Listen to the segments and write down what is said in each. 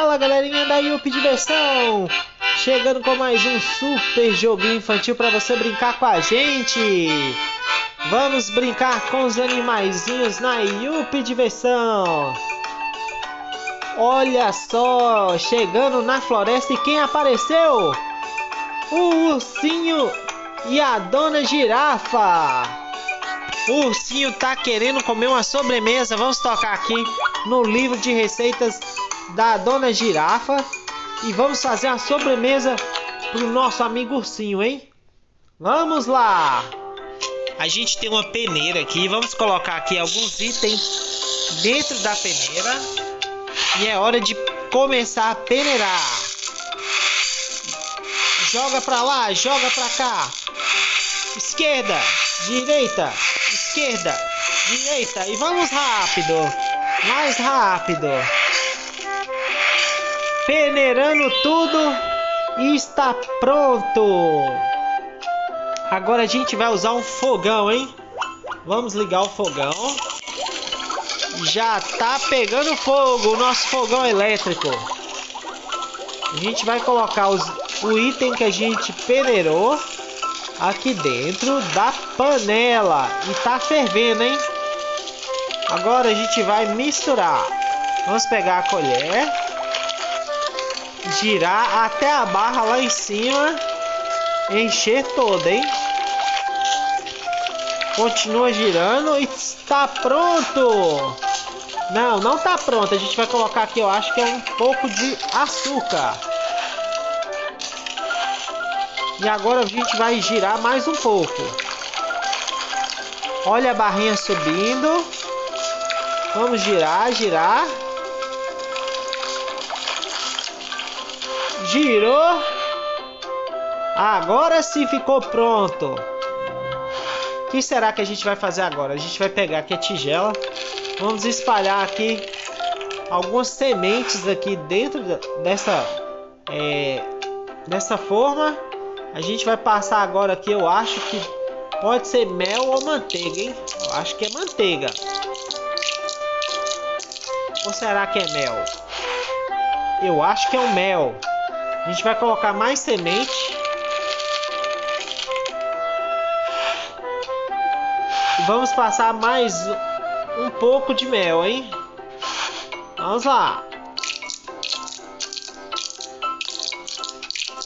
Fala galerinha da Yupi Diversão, chegando com mais um super joguinho infantil para você brincar com a gente. Vamos brincar com os animaizinhos na Yupi Diversão. Olha só, chegando na floresta e quem apareceu? O ursinho e a dona girafa. O ursinho tá querendo comer uma sobremesa. Vamos tocar aqui no livro de receitas da dona girafa e vamos fazer a sobremesa pro nosso amigo ursinho, hein? Vamos lá! A gente tem uma peneira aqui. Vamos colocar aqui alguns itens dentro da peneira e é hora de começar a peneirar. Joga pra lá, joga pra cá. Esquerda, direita, esquerda, direita. E vamos rápido. Mais rápido. Peneirando tudo. E está pronto. Agora a gente vai usar um fogão, hein? Vamos ligar o fogão. Já tá pegando fogo o nosso fogão elétrico. A gente vai colocar o item que a gente peneirou aqui dentro da panela. E tá fervendo, hein? Agora a gente vai misturar. Vamos pegar a colher, girar até a barra lá em cima encher toda, hein? Continua girando e está pronto. Não tá pronto. A gente vai colocar aqui, eu acho que é um pouco de açúcar. E agora a gente vai girar mais um pouco. Olha a barrinha subindo. Vamos girar, girar. Girou. Agora sim ficou pronto. O que será que a gente vai fazer agora? A gente vai pegar aqui a tigela. Vamos espalhar aqui algumas sementes aqui dentro dessa forma. A gente vai passar agora aqui, eu acho que pode ser mel ou manteiga, hein? Eu acho que é manteiga. Ou será que é mel? Eu acho que é o mel. A gente vai colocar mais semente. E vamos passar mais um pouco de mel, hein? Vamos lá.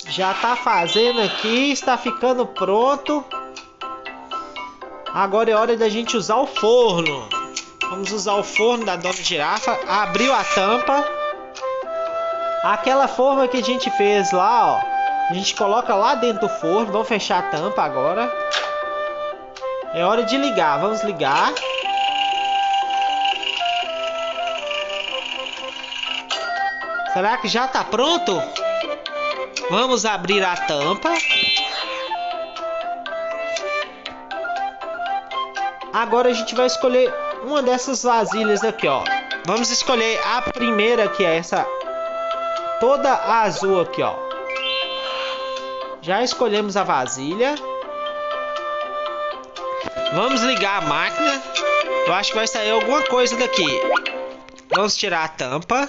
Já tá fazendo aqui, está ficando pronto. Agora é hora da gente usar o forno. Vamos usar o forno da dona girafa. Abriu a tampa. Aquela forma que a gente fez lá, ó. A gente coloca lá dentro do forno. Vamos fechar a tampa agora. É hora de ligar. Vamos ligar. Será que já tá pronto? Vamos abrir a tampa. Agora a gente vai escolher uma dessas vasilhas aqui, ó. Vamos escolher a primeira, que é essa toda azul aqui, ó. Já escolhemos a vasilha. Vamos ligar a máquina. Eu acho que vai sair alguma coisa daqui. Vamos tirar a tampa.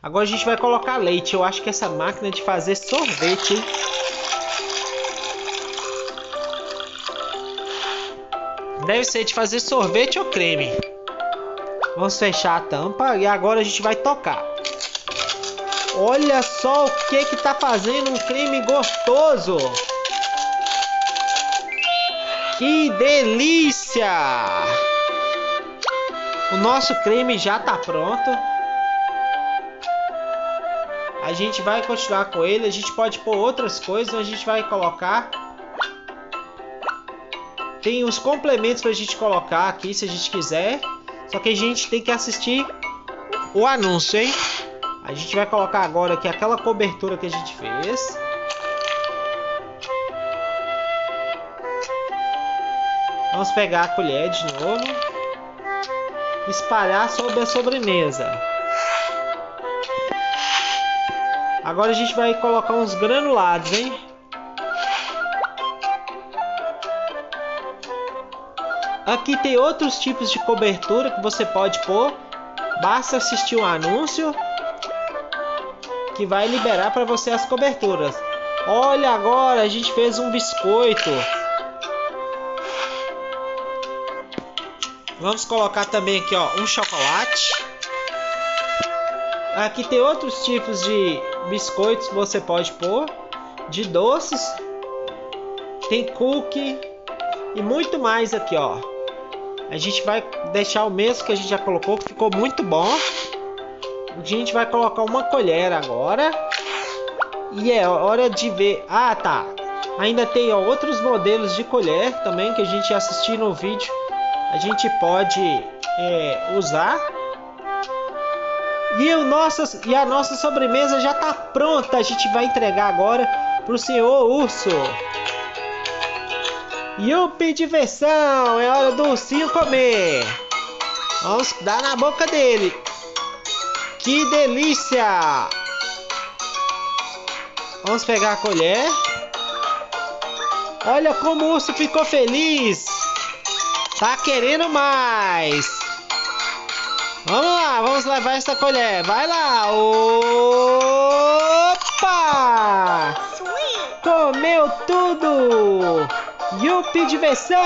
Agora a gente vai colocar leite. Eu acho que essa máquina é de fazer sorvete, hein? Deve ser de fazer sorvete ou creme. Vamos fechar a tampa e agora a gente vai tocar. Olha só o que tá fazendo um creme gostoso. Que delícia! O nosso creme já tá pronto. A gente vai continuar com ele. A gente pode pôr outras coisas. A gente vai colocar. Tem os complementos pra gente colocar aqui, se a gente quiser. Só que a gente tem que assistir o anúncio, hein? A gente vai colocar agora aqui aquela cobertura que a gente fez. Vamos pegar a colher de novo. Espalhar sobre a sobremesa. Agora a gente vai colocar uns granulados, hein? Aqui tem outros tipos de cobertura que você pode pôr. Basta assistir o anúncio que vai liberar para você as coberturas. Olha, agora a gente fez um biscoito. Vamos colocar também aqui, ó, um chocolate. Aqui tem outros tipos de biscoitos que você pode pôr, de doces. Tem cookie e muito mais aqui, ó. A gente vai deixar o mesmo que a gente já colocou, que ficou muito bom. A gente vai colocar uma colher agora. E é hora de ver... Ah, tá. Ainda tem, ó, outros modelos de colher também que a gente assistiu no vídeo. A gente pode usar. E a nossa sobremesa já tá pronta. A gente vai entregar agora pro senhor Urso. Yupi, diversão! É hora do ursinho comer. Vamos dar na boca dele. Que delícia! Vamos pegar a colher. Olha como o urso ficou feliz. Tá querendo mais. Vamos lá, vamos levar essa colher. Vai lá. Opa! Comeu tudo. Yupi, diversão!